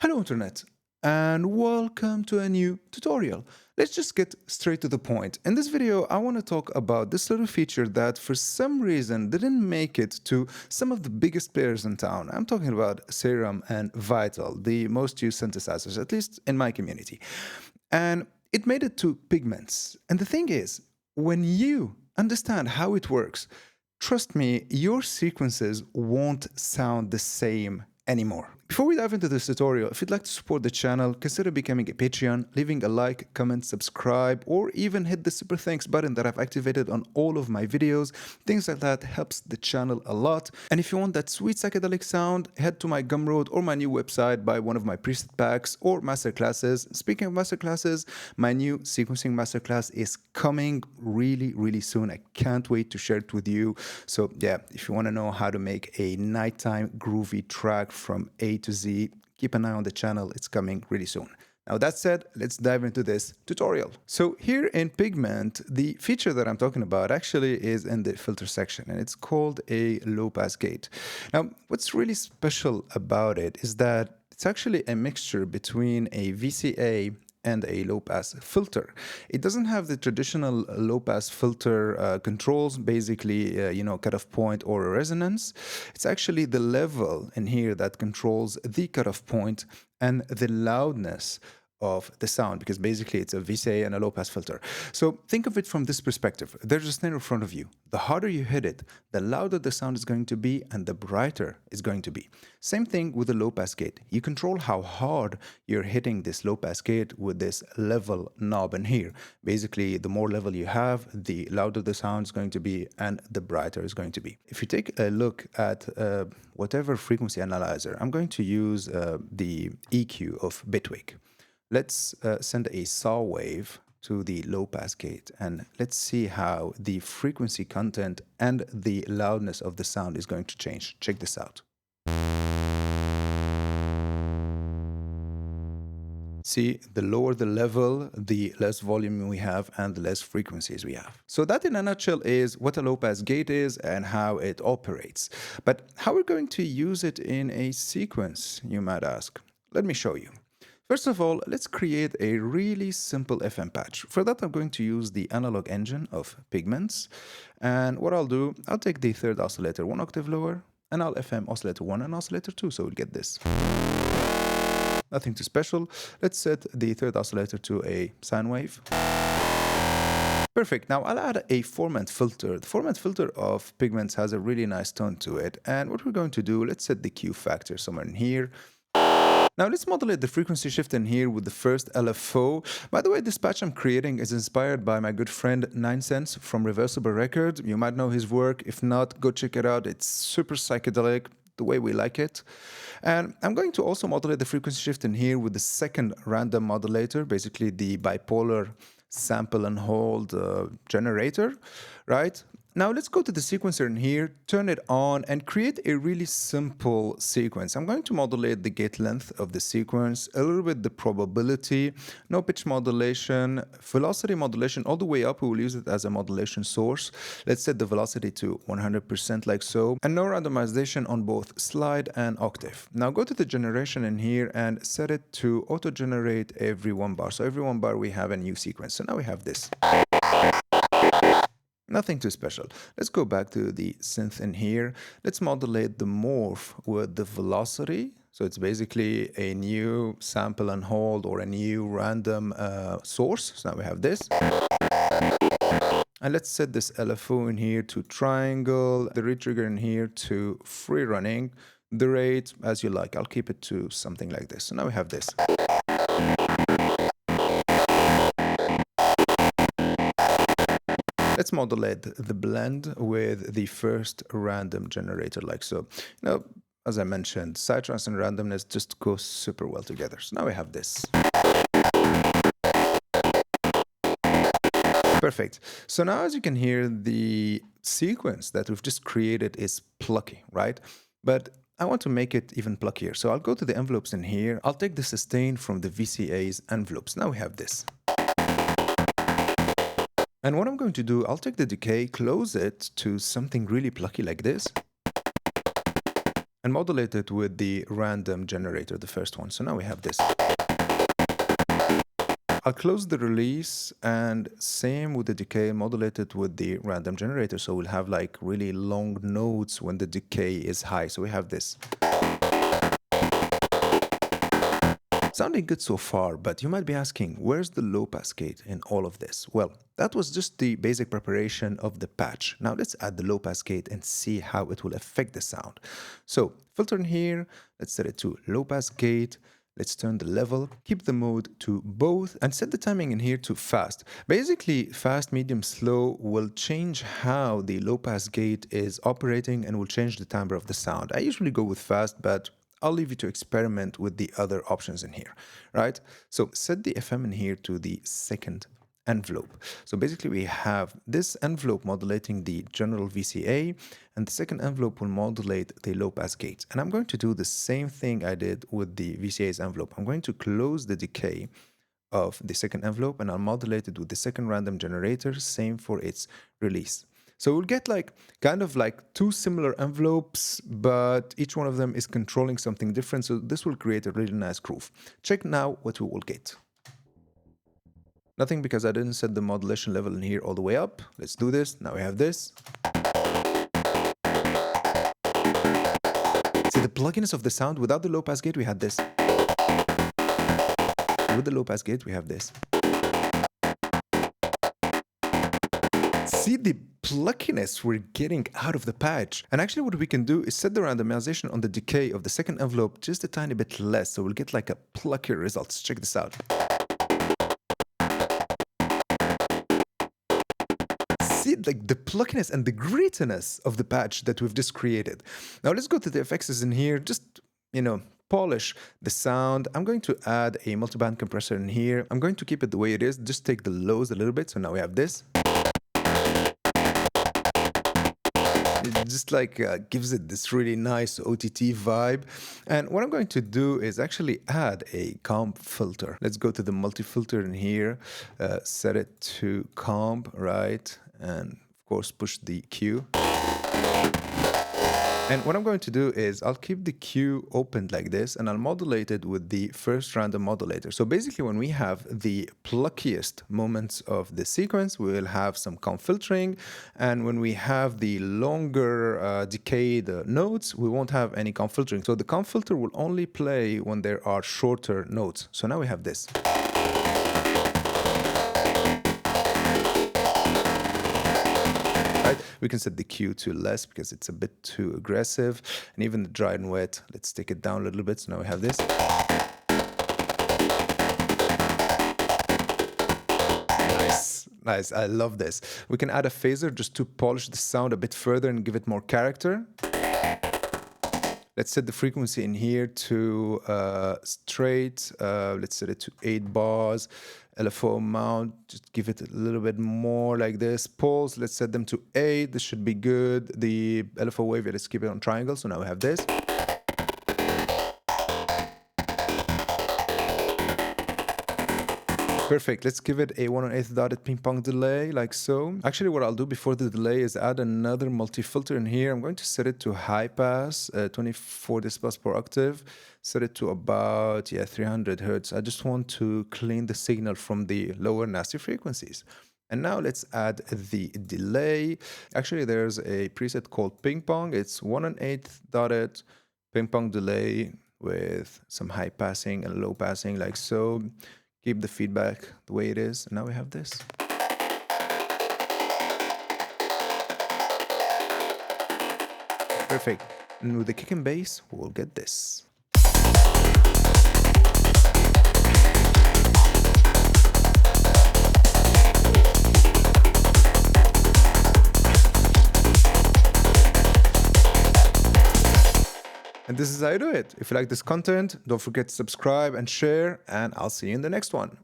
Hello Internet, and welcome to a new tutorial. Let's just get straight to the point. In this video, I want to talk about this little feature that for some reason didn't make it to some of the biggest players in town. I'm talking about Serum and Vital, the most used synthesizers, at least in my community. And it made it to Pigments. And the thing is, when you understand how it works, trust me, your sequences won't sound the same anymore. Before we dive into this tutorial, if you'd like to support the channel, consider becoming a Patreon, leaving a like, comment, subscribe, or even hit the super thanks button that I've activated on all of my videos. Things like that helps the channel a lot. And if you want that sweet psychedelic sound, head to my Gumroad or my new website, buy one of my preset packs or masterclasses. Speaking of masterclasses, my new sequencing masterclass is coming really soon. I can't wait to share it with you. So yeah, if you want to know how to make a nighttime groovy track from A to Z, keep an eye on the channel. It's coming really soon. Now that said, let's dive into this tutorial. So here in Pigment, the feature that I'm talking about actually is in the filter section, and it's called a low pass gate. Now, what's really special about it is that it's actually a mixture between a VCA and a low-pass filter. It doesn't have the traditional low-pass filter controls, basically, cutoff point or a resonance. It's actually the level in here that controls the cutoff point and the loudness of the sound, because basically it's a VCA and a low-pass filter. So think of it from this perspective. There's a snare in front of you. The harder you hit it, the louder the sound is going to be and the brighter it's going to be. Same thing with the low-pass gate. You control how hard you're hitting this low-pass gate with this level knob in here. Basically, the more level you have, the louder the sound is going to be and the brighter it's going to be. If you take a look at whatever frequency analyzer, I'm going to use the EQ of Bitwig. Let's send a saw wave to the low pass gate, and let's see how the frequency content and the loudness of the sound is going to change. Check this out. See, the lower the level, the less volume we have and the less frequencies we have. So that in a nutshell is what a low pass gate is and how it operates. But how we're going to use it in a sequence, you might ask. Let me show you. First of all, let's create a really simple FM patch. For that, I'm going to use the analog engine of Pigments. And what I'll do, I'll take the third oscillator 1 octave lower, and I'll FM oscillator 1 and oscillator 2, so we'll get this. Nothing too special. Let's set the third oscillator to a sine wave. Perfect. Now I'll add a formant filter. The formant filter of Pigments has a really nice tone to it. And what we're going to do, let's set the Q factor somewhere in here. Now let's modulate the frequency shift in here with the first LFO. By the way, this patch I'm creating is inspired by my good friend 9 Cents from Reversible Record. You might know his work. If not, go check it out. It's super psychedelic, the way we like it. And I'm going to also modulate the frequency shift in here with the second random modulator, basically the bipolar sample and hold generator, right? Now let's go to the sequencer in here, turn it on, and create a really simple sequence. I'm going to modulate the gate length of the sequence, a little bit the probability, no pitch modulation, velocity modulation all the way up. We will use it as a modulation source. Let's set the velocity to 100% like so, and no randomization on both slide and octave. Now go to the generation in here and set it to auto-generate every 1 bar. So every 1 bar we have a new sequence. So now we have this. Nothing too special. Let's go back to the synth in here. Let's modulate the morph with the velocity. So it's basically a new sample and hold or a new random source. So now we have this. And let's set this LFO in here to triangle, the retrigger in here to free running, the rate as you like. I'll keep it to something like this. So now we have this. Let's modulate the blend with the first random generator like so. Now, as I mentioned, Psytrance and randomness just go super well together. So now we have this. Perfect. So now as you can hear, the sequence that we've just created is plucky, right? But I want to make it even pluckier. So I'll go to the envelopes in here. I'll take the sustain from the VCA's envelopes. Now we have this. And what I'm going to do, I'll take the decay, close it to something really plucky like this. and modulate it with the random generator, the first one. So now we have this. I'll close the release, and same with the decay, modulate it with the random generator. So we'll have like really long notes when the decay is high. So we have this. Sounding good so far, but you might be asking, where's the low pass gate in all of this? Well, that was just the basic preparation of the patch. Now let's add the low pass gate and see how it will affect the sound. So filter in here, let's set it to low pass gate. Let's turn the level, keep the mode to both, and set the timing in here to fast. Basically, fast, medium, slow will change how the low pass gate is operating and will change the timbre of the sound. I usually go with fast, but I'll leave you to experiment with the other options in here, right? So set the FM in here to the second envelope. So basically we have this envelope modulating the general VCA, and the second envelope will modulate the low pass gate. And I'm going to do the same thing I did with the VCA's envelope. I'm going to close the decay of the second envelope, and I'll modulate it with the second random generator, same for its release. So we'll get like kind of like two similar envelopes, but each one of them is controlling something different. So this will create a really nice groove. Check now what we will get. Nothing, because I didn't set the modulation level in here all the way up. Let's do this. Now we have this. See the plugginess of the sound. Without the low pass gate, we had this. With the low pass gate, we have this. See the pluckiness we're getting out of the patch. And actually what we can do is set the randomization on the decay of the second envelope just a tiny bit less, so we'll get like a pluckier results. Check this out. See like the pluckiness and the grittiness of the patch that we've just created. Now let's go to the effects in here, just, polish the sound. I'm going to add a multiband compressor in here. I'm going to keep it the way it is, just take the lows a little bit. So now we have this. It just like gives it this really nice OTT vibe. And what I'm going to do is actually add a comp filter. Let's go to the multi-filter in here, set it to comp, right? And of course, push the Q. And what I'm going to do is I'll keep the Q opened like this, and I'll modulate it with the first random modulator. So basically when we have the pluckiest moments of the sequence, we will have some comp filtering. And when we have the longer decayed notes, we won't have any comp filtering. So the comp filter will only play when there are shorter notes. So now we have this. We can set the Q to less because it's a bit too aggressive. And even the dry and wet, let's take it down a little bit. So now we have this. Nice, I love this. We can add a phaser just to polish the sound a bit further and give it more character. Let's set the frequency in here to straight. Let's set it to 8 bars. LFO amount, just give it a little bit more like this. Pulse, let's set them to 8. This should be good. The LFO wave, let's keep it on triangle. So now we have this. Perfect. Let's give it a 1/8 dotted ping pong delay, like so. Actually, what I'll do before the delay is add another multi-filter in here. I'm going to set it to high pass, 24 decibels per octave. Set it to about, 300 hertz. I just want to clean the signal from the lower nasty frequencies. And now let's add the delay. Actually, there's a preset called ping pong. It's 1/8 dotted ping pong delay with some high passing and low passing, like so. Keep the feedback the way it is. And now we have this. Perfect. And with the kick and bass, we'll get this. And this is how you do it. If you like this content, don't forget to subscribe and share, and I'll see you in the next one.